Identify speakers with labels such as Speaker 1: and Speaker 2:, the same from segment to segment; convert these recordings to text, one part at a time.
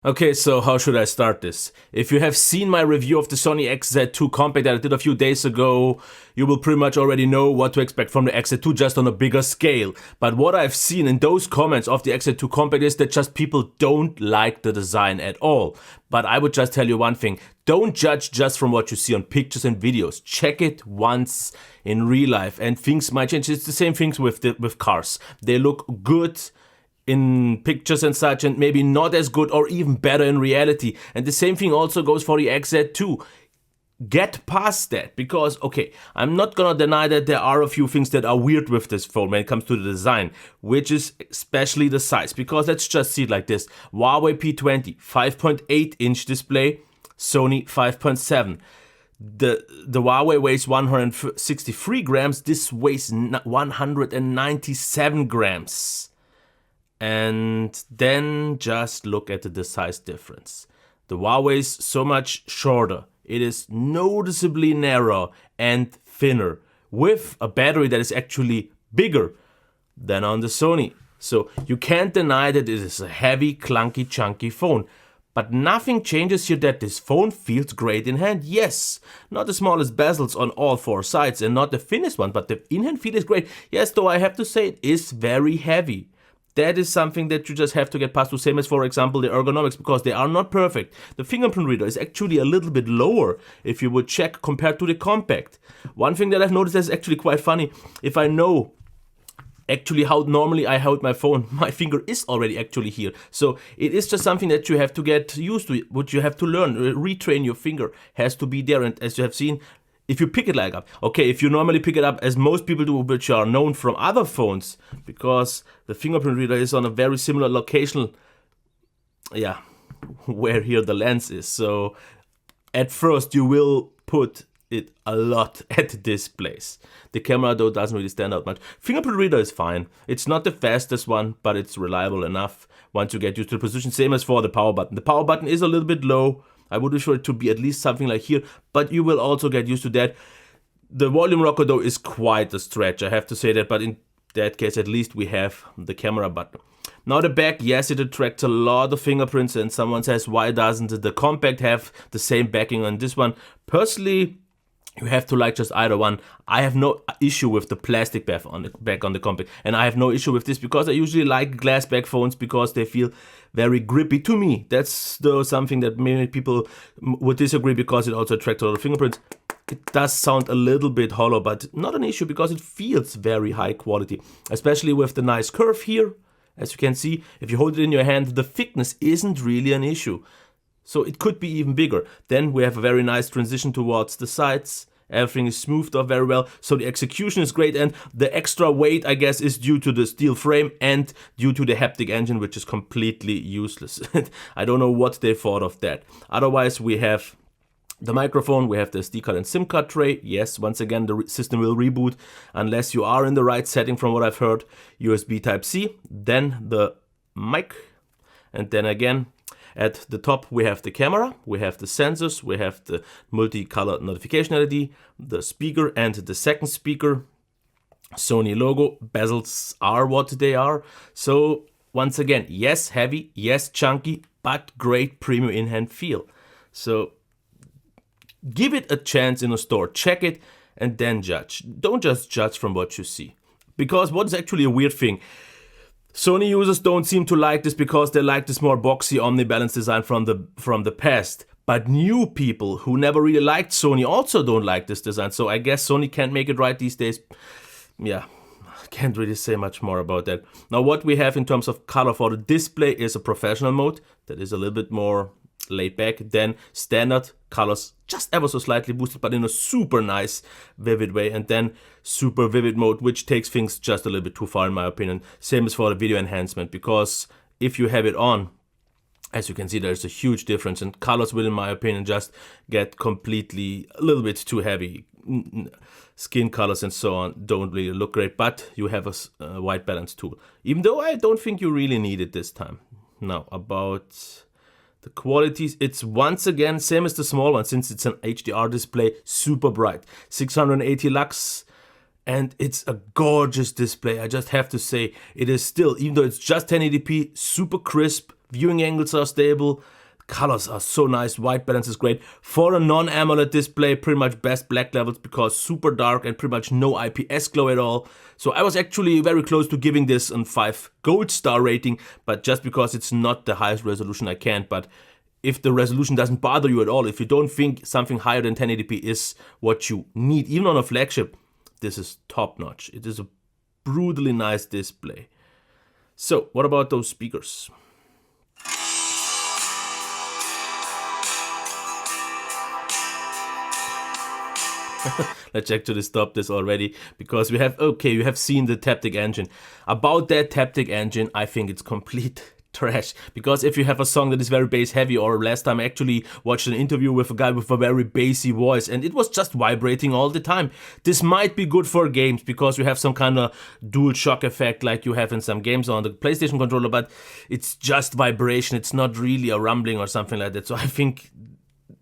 Speaker 1: Okay, so how should I start this? If you have seen my review of the Sony XZ2 compact that I did a few days ago, you will pretty much already know what to expect from the XZ2 just on a bigger scale. But what I've seen in those comments of the XZ2 compact is that just people don't like the design at all. But I would just tell you one thing, don't judge just from what you see on pictures and videos. Check it once in real life and things might change. It's the same things with cars. They look good in pictures and such, and maybe not as good or even better in reality. And the same thing also goes for the XZ2. Get past that, because, okay, I'm not gonna deny that there are a few things that are weird with this phone when it comes to the design, which is especially the size, because let's just see it like this. Huawei P20, 5.8-inch display, Sony 5.7. The Huawei weighs 163 grams, this weighs 197 grams. And then just look at the size difference. The Huawei is so much shorter. It is noticeably narrower and thinner, with a battery that is actually bigger than on the Sony. So you can't deny that it is a heavy, clunky, chunky phone. But nothing changes here that this phone feels great in hand. Yes, not the smallest bezels on all four sides and not the thinnest one, but the in-hand feel is great. Yes, though I have to say it is very heavy. That is something that you just have to get past, the same as, for example, the ergonomics, because they are not perfect. The fingerprint reader is actually a little bit lower if you would check compared to the compact. One thing that I've noticed that's actually quite funny, if I know actually how normally I hold my phone, my finger is already actually here. So it is just something that you have to get used to, which you have to learn. Retrain your finger has to be there, and as you have seen, if you pick it like up, okay, if you normally pick it up as most people do, which are known from other phones, because the fingerprint reader is on a very similar location, where here the lens is. So at first you will put it a lot at this place. The camera though doesn't really stand out much. Fingerprint reader is fine. It's not the fastest one, but it's reliable enough once you get used to the position. Same as for the power button. The power button is a little bit low. I would wish for it to be at least something like here, but you will also get used to that. The volume rocker though is quite a stretch, I have to say that, but in that case at least we have the camera button. Now the back, yes, it attracts a lot of fingerprints, and someone says, why doesn't the compact have the same backing on this one? Personally, you have to like just either one. I have no issue with the plastic back on the compact, and I have no issue with this because I usually like glass back phones because they feel very grippy to me. That's though something that many people would disagree, because it also attracts a lot of fingerprints. It does sound a little bit hollow, but not an issue because it feels very high quality, especially with the nice curve here. As you can see, if you hold it in your hand, the thickness isn't really an issue. So it could be even bigger. Then we have a very nice transition towards the sides. Everything is smoothed off very well, so the execution is great, and the extra weight, I guess, is due to the steel frame and due to the haptic engine, which is completely useless. I don't know what they thought of that. Otherwise, we have the microphone, we have the SD card and SIM card tray. Yes, once again, the system will reboot unless you are in the right setting from what I've heard. USB Type-C, then the mic, and then again, at the top we have the camera, we have the sensors, we have the multicolor notification LED, the speaker and the second speaker. Sony logo, bezels are what they are. So once again, yes heavy, yes chunky, but great premium in-hand feel. So give it a chance in a store, check it and then judge. Don't just judge from what you see. Because what is actually a weird thing, Sony users don't seem to like this because they like this more boxy omnibalance design from the past. But new people who never really liked Sony also don't like this design. So I guess Sony can't make it right these days. Yeah, I can't really say much more about that. Now what we have in terms of color for the display is a professional mode that is a little bit more laid back than standard colors, just ever so slightly boosted, but in a super nice vivid way, and then super vivid mode, which takes things just a little bit too far in my opinion. Same as for the video enhancement, because if you have it on, as you can see, there's a huge difference, and colors will, in my opinion, just get completely a little bit too heavy. Skin colors and so on don't really look great, but you have a white balance tool, even though I don't think you really need it this time. Now about the qualities, it's once again same as the small one, since it's an HDR display, super bright, 680 lux, and it's a gorgeous display. I just have to say, it is still, even though it's just 1080p, super crisp, Viewing angles are stable. Colors are so nice. White balance is great. For a non-AMOLED display, pretty much best black levels because super dark and pretty much no IPS glow at all. So I was actually very close to giving this a 5 gold star rating, but just because it's not the highest resolution I can't. But if the resolution doesn't bother you at all, if you don't think something higher than 1080p is what you need, even on a flagship, this is top notch. It is a brutally nice display. So what about those speakers? Let's actually stop this already because we have seen the Taptic engine. About that Taptic engine, I think it's complete trash, because if you have a song that is very bass heavy, or last time I actually watched an interview with a guy with a very bassy voice and it was just vibrating all the time. This might be good for games because you have some kind of dual shock effect like you have in some games on the PlayStation controller, but it's just vibration. It's not really a rumbling or something like that. So I think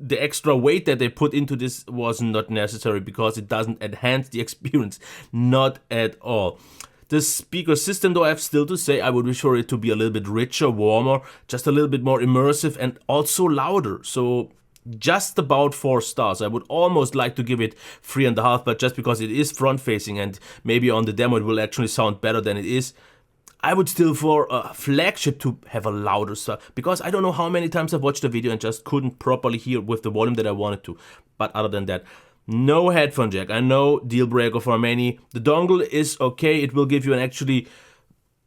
Speaker 1: the extra weight that they put into this was not necessary because it doesn't enhance the experience, not at all. The speaker system, though, I have still to say I would wish for it to be a little bit richer, warmer, just a little bit more immersive and also louder. So just about 4 stars. I would almost like to give it 3.5, but just because it is front facing and maybe on the demo it will actually sound better than it is, I would still for a flagship to have a louder sound, because I don't know how many times I've watched the video and just couldn't properly hear with the volume that I wanted to. But other than that, no headphone jack. I know, deal breaker for many. The dongle is okay. It will give you an actually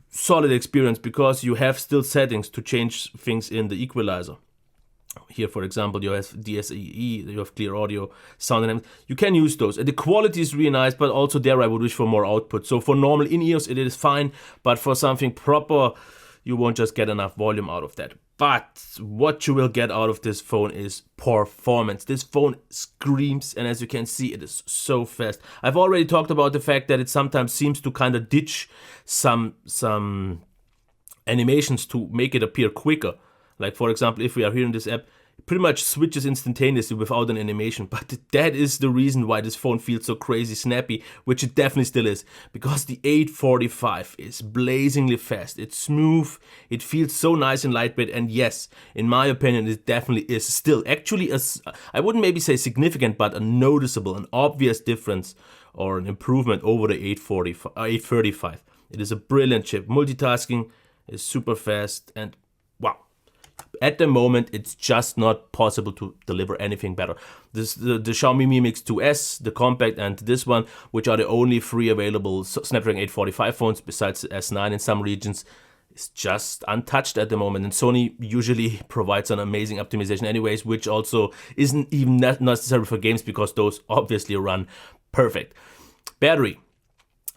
Speaker 1: solid experience because you have still settings to change things in the equalizer. Here, for example, you have DSEE, you have clear audio, sound and everything. You can use those. And the quality is really nice, but also there I would wish for more output. So for normal in-ears, it is fine, but for something proper, you won't just get enough volume out of that. But what you will get out of this phone is performance. This phone screams, and as you can see, it is so fast. I've already talked about the fact that it sometimes seems to kind of ditch some animations to make it appear quicker. Like, for example, if we are here in this app, it pretty much switches instantaneously without an animation. But that is the reason why this phone feels so crazy snappy, which it definitely still is. Because the 845 is blazingly fast. It's smooth. It feels so nice and lightweight. And yes, in my opinion, it definitely is still actually, I wouldn't maybe say significant, but a noticeable, an obvious difference or an improvement over the 835. It is a brilliant chip. Multitasking is super fast and wow. At the moment, it's just not possible to deliver anything better. The Xiaomi Mi Mix 2S, the compact, and this one, which are the only 3 available Snapdragon 845 phones besides the S9 in some regions, is just untouched at the moment. And Sony usually provides an amazing optimization anyways, which also isn't even necessary for games because those obviously run perfect. Battery.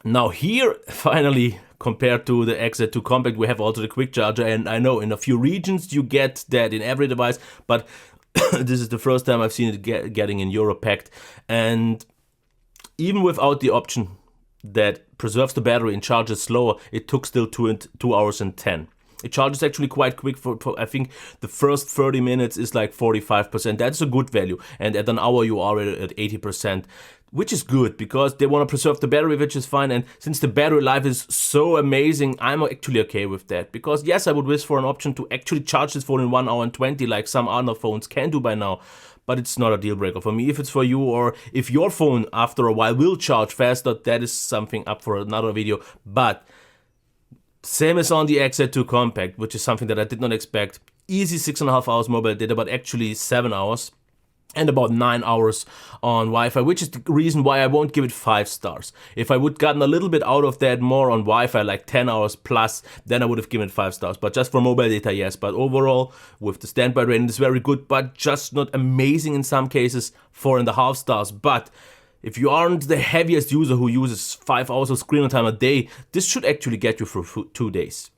Speaker 1: Now here, finally, compared to the XZ2 compact, we have also the quick charger, and I know in a few regions you get that in every device, but this is the first time I've seen it getting in Europe packed. And even without the option that preserves the battery and charges slower, it took still 2 hours and 10. It charges actually quite quick. For I think the first 30 minutes is like 45%. That's a good value. And at an hour you are at 80%, which is good because they want to preserve the battery, which is fine. And since the battery life is so amazing, I'm actually okay with that. Because yes, I would wish for an option to actually charge this phone in 1 hour and 20 like some other phones can do by now. But it's not a deal breaker for me. If it's for you, or if your phone after a while will charge faster, that is something up for another video. But same as on the XZ2 compact, which is something that I did not expect. Easy 6.5 hours mobile data, but actually 7 hours. And about 9 hours on Wi-Fi, which is the reason why I won't give it 5 stars. If I would gotten a little bit out of that more on Wi-Fi, like 10 hours plus, then I would have given it 5 stars. But just for mobile data, yes. But overall, with the standby rating, it's very good, but just not amazing in some cases, 4.5 stars. But if you aren't the heaviest user who uses 5 hours of screen time a day, this should actually get you through 2 days.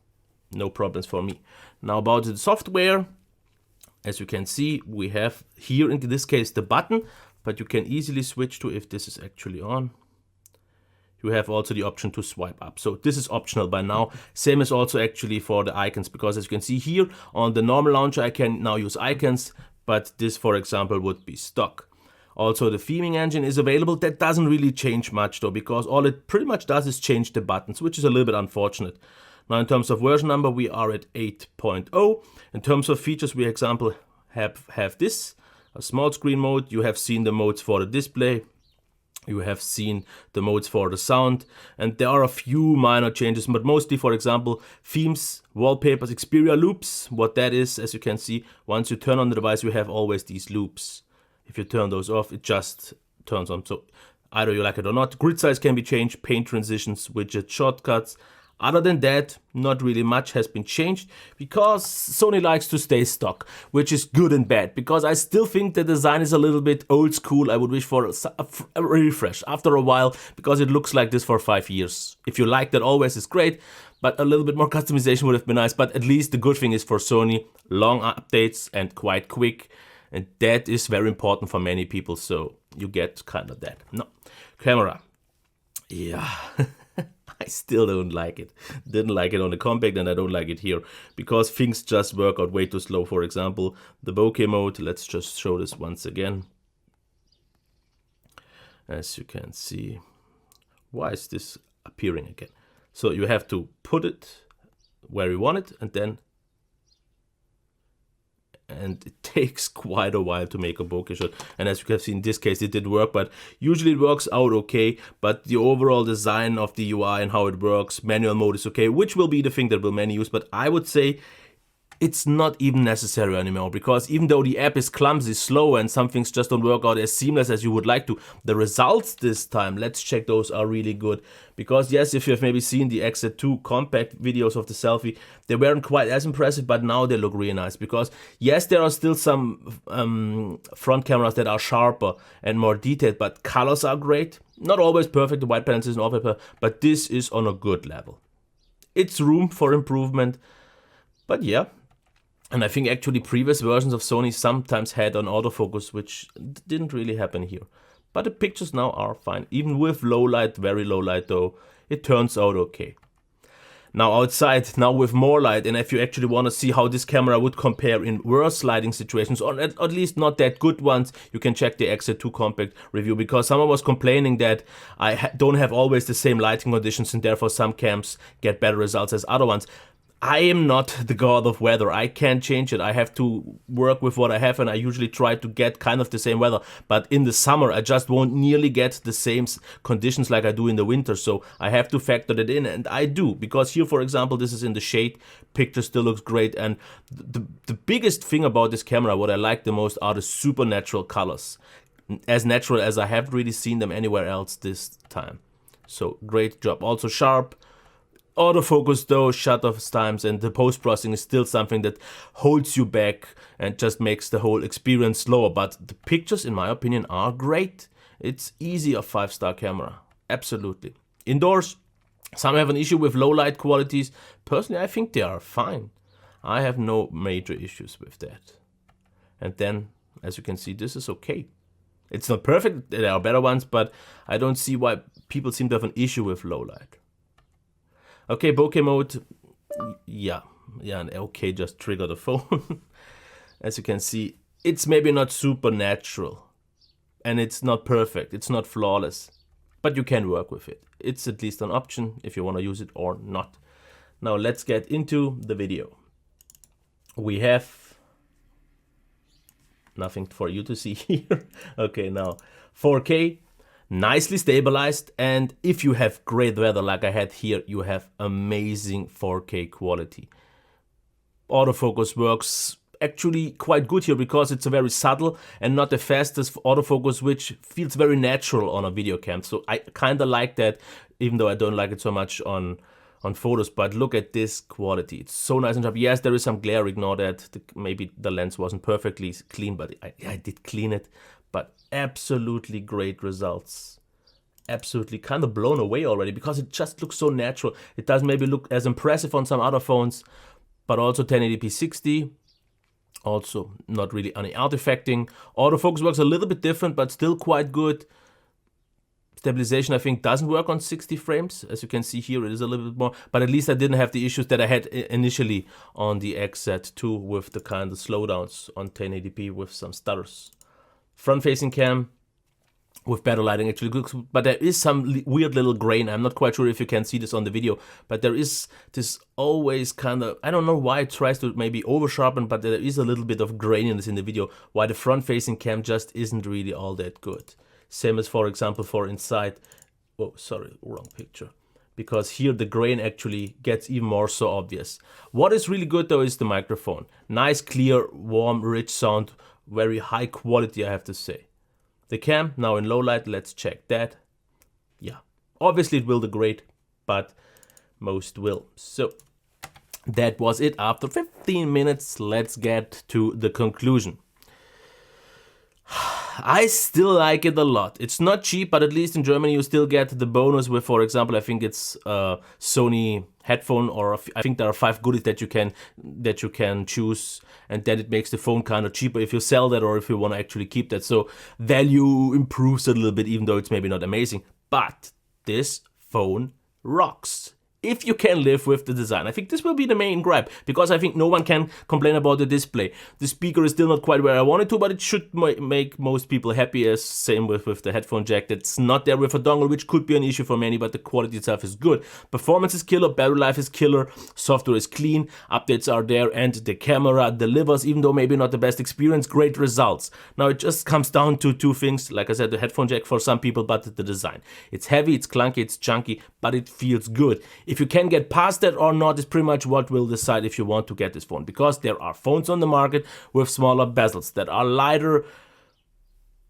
Speaker 1: No problems for me. Now about the software. As you can see, we have here in this case the button, but you can easily switch to if this is actually on. You have also the option to swipe up. So this is optional by now. Same as also actually for the icons, because as you can see here on the normal launcher, I can now use icons, but this, for example, would be stock. Also, the theming engine is available. That doesn't really change much though, because all it pretty much does is change the buttons, which is a little bit unfortunate. Now in terms of version number, we are at 8.0. In terms of features, we example have this, a small screen mode. You have seen the modes for the display. You have seen the modes for the sound, and there are a few minor changes, but mostly, for example, themes, wallpapers, Xperia loops. What that is, as you can see, once you turn on the device, you have always these loops. If you turn those off, it just turns on. So either you like it or not. Grid size can be changed, paint transitions, widget shortcuts. Other than that, not really much has been changed because Sony likes to stay stock, which is good and bad, because I still think the design is a little bit old school. I would wish for a refresh after a while, because it looks like this for 5 years. If you like that, always is great, but a little bit more customization would have been nice. But at least the good thing is for Sony, long updates and quite quick, and that is very important for many people, so you get kind of that. No, camera. Yeah. I still don't like it. Didn't like it on the compact, and I don't like it here because things just work out way too slow. For example, the bokeh mode. Let's just show this once again. As you can see, why is this appearing again? So you have to put it where you want it, and it takes quite a while to make a bokeh shot. And as you can see, in this case it did work, but usually it works out okay. But the overall design of the UI and how it works, manual mode is okay, which will be the thing that will many use. But I would say it's not even necessary anymore, because even though the app is clumsy, slow, and some things just don't work out as seamless as you would like to, the results this time, let's check those, are really good. Because yes, if you have maybe seen the XZ2 compact videos of the selfie, they weren't quite as impressive, but now they look really nice. Because yes, there are still some front cameras that are sharper and more detailed, but colors are great. Not always perfect, the white balance isn't always perfect, but this is on a good level. It's room for improvement, but yeah. And I think actually previous versions of Sony sometimes had an autofocus, which didn't really happen here. But the pictures now are fine. Even with low light, very low light though, it turns out okay. Now outside, now with more light, and if you actually want to see how this camera would compare in worse lighting situations, or at least not that good ones, you can check the XZ2 compact review, because someone was complaining that I don't have always the same lighting conditions, and therefore some cams get better results as other ones. I am not the god of weather. I can't change it. I have to work with what I have, and I usually try to get kind of the same weather. But in the summer, I just won't nearly get the same conditions like I do in the winter. So I have to factor that in, and I do. Because here, for example, this is in the shade. Picture still looks great. And the biggest thing about this camera, what I like the most, are the supernatural colors. As natural as I haven't really seen them anywhere else this time. So great job. Also sharp. Autofocus though, shutter times, and the post-processing is still something that holds you back and just makes the whole experience slower. But the pictures, in my opinion, are great. It's easy a 5-star camera, absolutely. Indoors, some have an issue with low light qualities. Personally, I think they are fine. I have no major issues with that. And then, as you can see, this is okay. It's not perfect, there are better ones, but I don't see why people seem to have an issue with low light. Okay, bokeh mode, yeah, and okay, just trigger the phone. As you can see, it's maybe not super natural, and it's not perfect, it's not flawless, but you can work with it. It's at least an option if you want to use it or not. Now let's get into the video. We have nothing for you to see here. Okay, now 4K. Nicely stabilized, and if you have great weather like I had here, you have amazing 4K quality. Autofocus works actually quite good here because it's a very subtle and not the fastest autofocus, which feels very natural on a video cam. So I kind of like that, even though I don't like it so much on photos. But look at this quality, it's so nice and sharp. Yes, there is some glare, ignore that. Maybe the lens wasn't perfectly clean, but I did clean it. But absolutely great results. Absolutely kind of blown away already because it just looks so natural. It doesn't maybe look as impressive on some other phones, but also 1080p 60. Also not really any artifacting. Autofocus works a little bit different, but still quite good. Stabilization, I think, doesn't work on 60 frames. As you can see here, it is a little bit more, but at least I didn't have the issues that I had initially on the XZ2 with the kind of slowdowns on 1080p with some stutters. Front-facing cam, with better lighting actually looks, but there is some weird little grain. I'm not quite sure if you can see this on the video, but there is this always kind of, I don't know why it tries to maybe over sharpen, but there is a little bit of graininess in the video, why the front facing cam just isn't really all that good. Same as, for example, for inside. Oh, sorry, wrong picture. Because here the grain actually gets even more so obvious. What is really good though is the microphone. Nice, clear, warm, rich sound, very high quality, I have to say. The cam, now in low light, let's check that. Yeah, obviously it will degrade, but most will. So that was it after 15 minutes. Let's get to the conclusion. I still like it a lot. It's not cheap, but at least in Germany you still get the bonus with, for example, I think it's Sony headphone, or I think there are 5 goodies that you can choose, and then it makes the phone kind of cheaper if you sell that or if you want to actually keep that. So value improves a little bit, even though it's maybe not amazing. But this phone rocks. If you can live with the design. I think this will be the main gripe, because I think no one can complain about the display. The speaker is still not quite where I want it to, but it should make most people happy, as same with the headphone jack. That's not there with a dongle, which could be an issue for many, but the quality itself is good. Performance is killer, battery life is killer, software is clean, updates are there, and the camera delivers, even though maybe not the best experience, great results. Now it just comes down to 2 things, like I said, the headphone jack for some people, but the design. It's heavy, it's clunky, it's chunky, but it feels good. If you can get past that or not is pretty much what will decide if you want to get this phone, because there are phones on the market with smaller bezels that are lighter,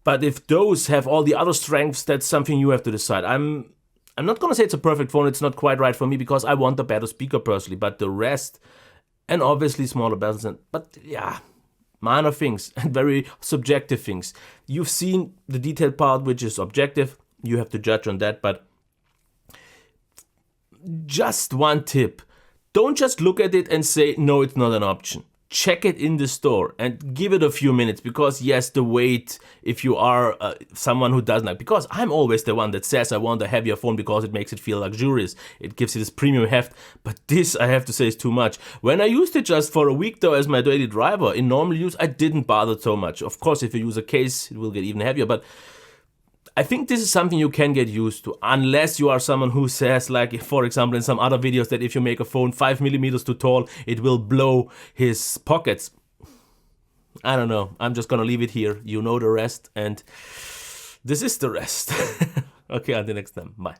Speaker 1: but if those have all the other strengths, that's something you have to decide. I'm not gonna say it's a perfect phone, it's not quite right for me, because I want a better speaker personally, but the rest, and obviously smaller bezels, but yeah, minor things and very subjective things. You've seen the detailed part, which is objective, you have to judge on that, but just one tip. Don't just look at it and say, no, it's not an option. Check it in the store and give it a few minutes, because yes, the weight, if you are someone who doesn't like, because I'm always the one that says I want a heavier phone because it makes it feel luxurious. It gives it this premium heft, but this, I have to say, is too much. When I used it just for a week though as my daily driver, in normal use, I didn't bother so much. Of course, if you use a case, it will get even heavier, but I think this is something you can get used to, unless you are someone who says, like, for example, in some other videos, that if you make a phone 5 millimeters too tall, it will blow his pockets. I don't know. I'm just gonna leave it here. You know the rest, and this is the rest. Okay, until next time. Bye.